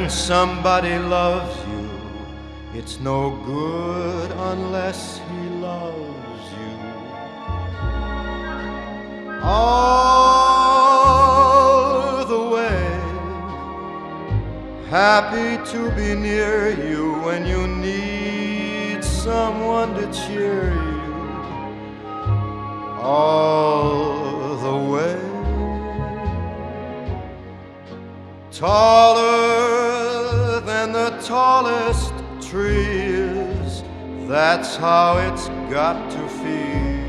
somebody loves you, it's no good unless he loves you. All the way, happy to be near you when you need someone to cheer you. All the way, taller than the tallest trees, that's how it's got to feel.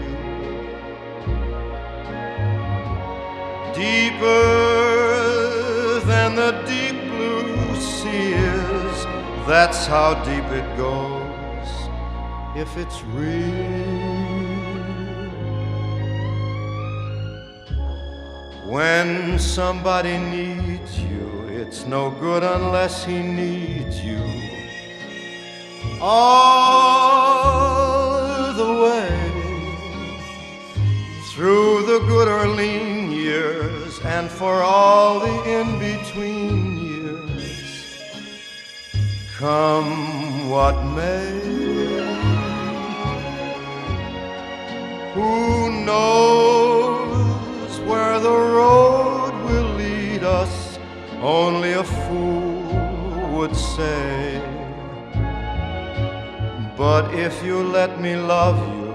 Deeper than the deep blue sea is, that's how deep it goes if it's real. When somebody needs you, it's no good unless he needs you. All the way, through the good or lean years, and for all the in-between years, come what may. Who knows where the road will lead us? Only a fool would say. But if you let me love you,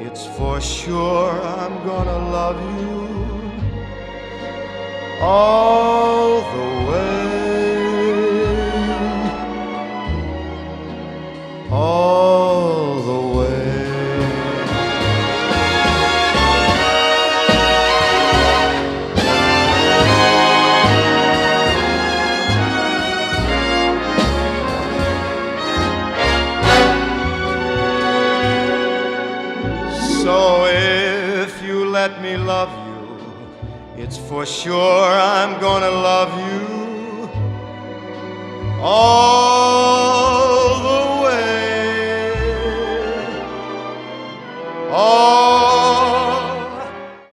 it's for sure I'm gonna love you all the way, all the way. So if you let me love you, it's for sure I'm gonna love you all